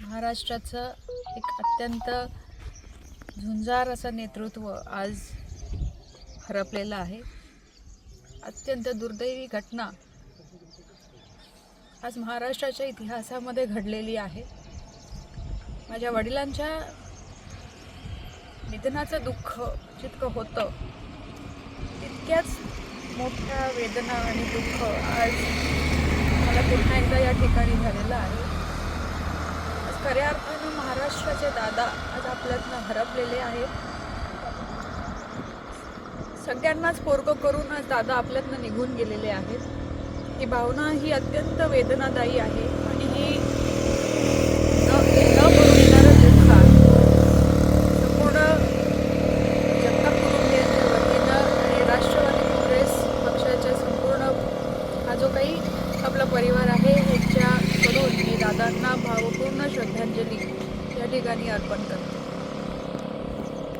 महाराष्ट्राचं एक अत्यंत झुंजार असं नेतृत्व आज हरपलेलं आहे. अत्यंत दुर्दैवी घटना आज महाराष्ट्राच्या इतिहासामध्ये घडलेली आहे. माझ्या वडिलांच्या निधनाचं दुःख जितकं होतं तितक्याच मोठ्या वेदना आणि दुःख आज मला पुन्हा एकदा या ठिकाणी झालेलं आहे. आज खऱ्या अर्थानं महाराष्ट्राचे दादा आज आपल्यातनं हरपलेले आहेत. सगळ्यांनाच पोरगं करून आज दादा आपल्यातनं निघून गेलेले आहेत. ही भावना ही अत्यंत वेदनादायी आहे आणि ही न भरून येणारं दुःख आहे. संपूर्ण जनता कुटुंबियांच्या वतीनं आणि राष्ट्रवादी काँग्रेस पक्षाच्या संपूर्ण हा जो काही आपला परिवार आहे ह्याच्याकडून मी दादांना भावपूर्ण श्रद्धांजली या ठिकाणी अर्पण करते.